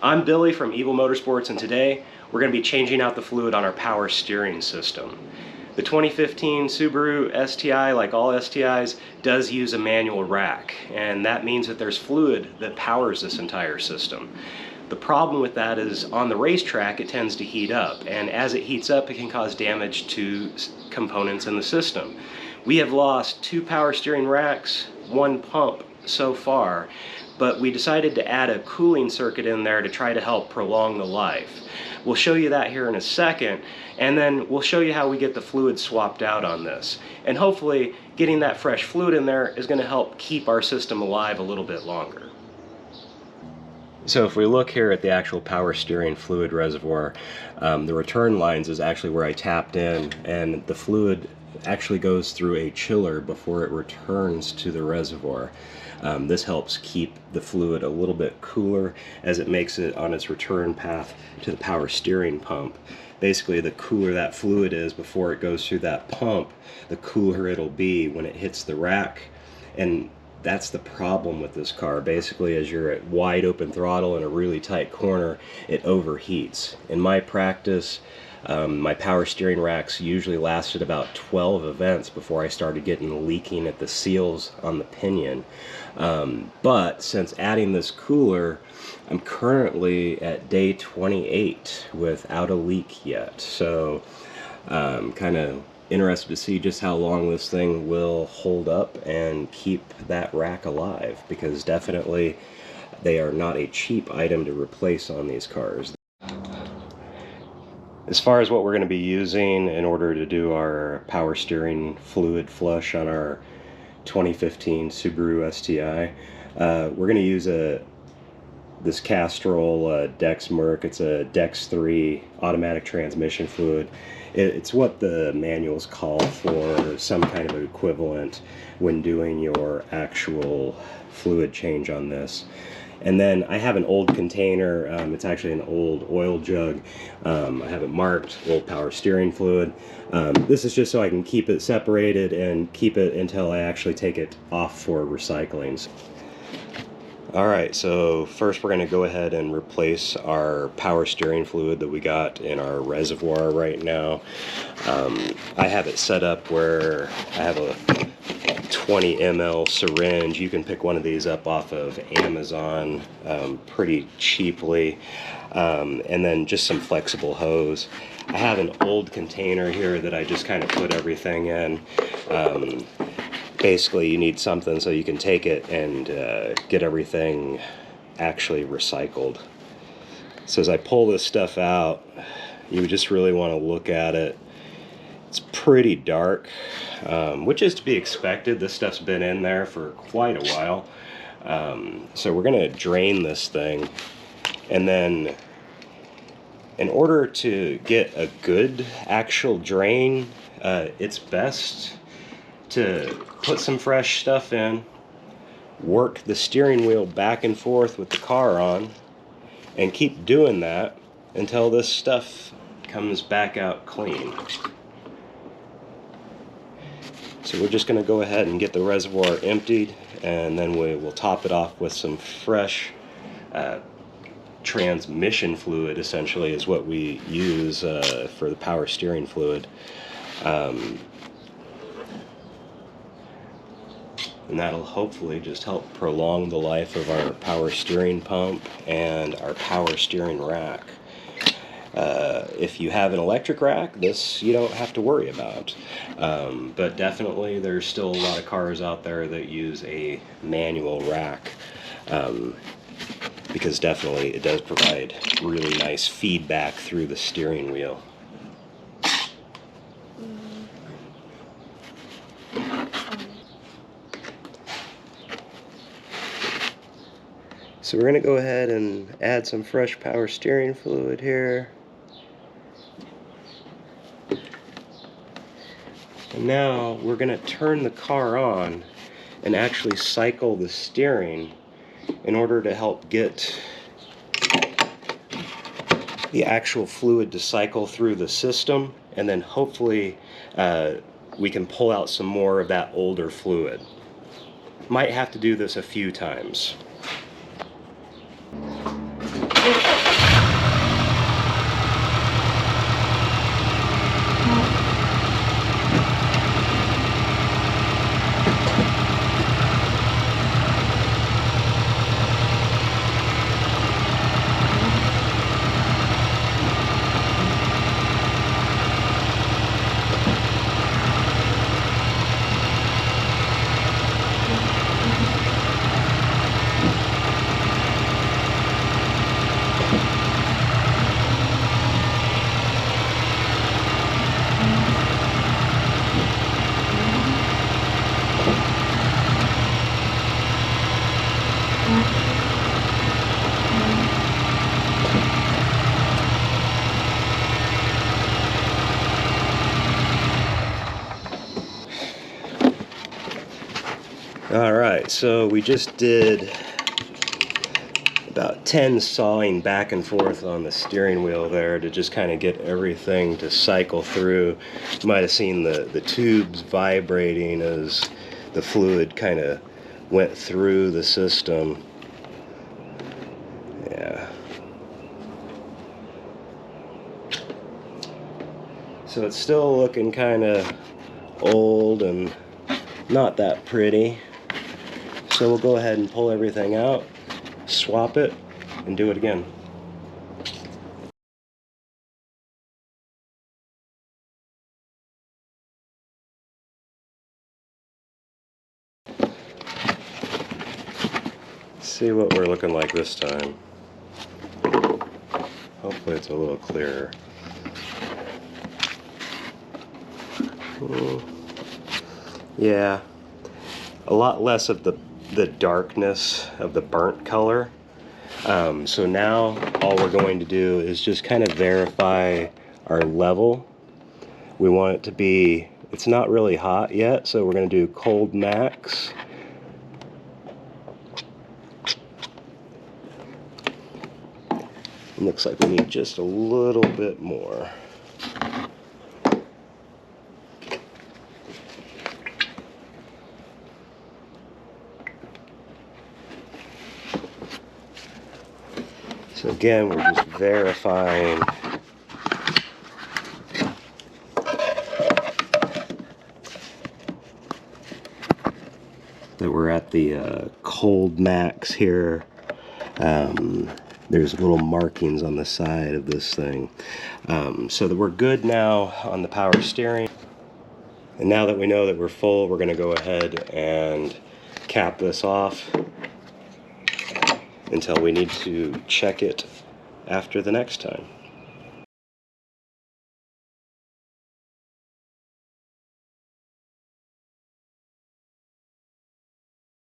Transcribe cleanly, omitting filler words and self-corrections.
I'm Billy from Evil Motorsports, and today we're going to be changing out the fluid on our power steering system. The 2015 Subaru STI, like all STIs, does use a manual rack, and that means that there's fluid that powers this entire system. The problem with that is on the racetrack it tends to heat up, and as it heats up it can cause damage to components in the system. We have lost 2 power steering racks, 1 pump so far, but we decided to add a cooling circuit in there to try to help prolong the life. We'll show you that here in a second, and then we'll show you how we get the fluid swapped out on this. And hopefully getting that fresh fluid in there is going to help keep our system alive a little bit longer. So if we look here at the actual power steering fluid reservoir, the return lines is actually where I tapped in, and the fluid actually goes through a chiller before it returns to the reservoir. This helps keep the fluid a little bit cooler as it makes it on its return path to the power steering pump. Basically, the cooler that fluid is before it goes through that pump, the cooler it'll be when it hits the rack. And that's the problem with this car. Basically, as you're at wide open throttle in a really tight corner, it overheats. In my practice, my power steering racks usually lasted about 12 events before I started getting leaking at the seals on the pinion. But since adding this cooler, I'm currently at day 28 without a leak yet. So I'm kind of interested to see just how long this thing will hold up and keep that rack alive, because definitely they are not a cheap item to replace on these cars. As far as what we're going to be using in order to do our power steering fluid flush on our 2015 Subaru STI, we're going to use this Castrol Dex Merc. It's a Dex 3 automatic transmission fluid. It's what the manuals call for some kind of equivalent when doing your actual fluid change on this. And then I have an old container. It's actually an old oil jug. I have it marked old power steering fluid. This is just so I can keep it separated and keep it until I actually take it off for recycling. Alright, so first we're going to go ahead and replace our power steering fluid that we got in our reservoir right now. I have it set up where I have a 20 ml syringe. You can pick one of these up off of Amazon pretty cheaply, and then just some flexible hose. I have an old container here that I just kind of put everything in. Basically you need something so you can take it and get everything actually recycled. So as I pull this stuff out, you just really want to look at it. It's pretty dark, which is to be expected. This stuff's been in there for quite a while. So we're going to drain this thing, and then in order to get a good actual drain, it's best to put some fresh stuff in, work the steering wheel back and forth with the car on, and keep doing that until this stuff comes back out clean. So we're just going to go ahead and get the reservoir emptied, and then we'll top it off with some fresh transmission fluid. Essentially is what we use for the power steering fluid. And that'll hopefully just help prolong the life of our power steering pump and our power steering rack. If you have an electric rack, this you don't have to worry about. But definitely there's still a lot of cars out there that use a manual rack, because definitely it does provide really nice feedback through the steering wheel. So we're going to go ahead and add some fresh power steering fluid here. And now we're going to turn the car on and actually cycle the steering in order to help get the actual fluid to cycle through the system, and then hopefully we can pull out some more of that older fluid. Might have to do this a few times. Alright, so we just did about 10 sawing back and forth on the steering wheel there to just kind of get everything to cycle through. You might have seen the tubes vibrating as the fluid kind of went through the system. Yeah. So it's still looking kind of old and not that pretty. So we'll go ahead and pull everything out, swap it, and do it again. See what we're looking like this time. Hopefully it's a little clearer. Yeah, a lot less of the darkness of the burnt color. So now all we're going to do is just kind of verify our level. We want it to be, it's not really hot yet, so we're going to do cold max. Looks like we need just a little bit more. So again, we're just verifying that we're at the cold max here. There's little markings on the side of this thing. So that we're good now on the power steering. And now that we know that we're full, we're going to go ahead and cap this off until we need to check it after the next time.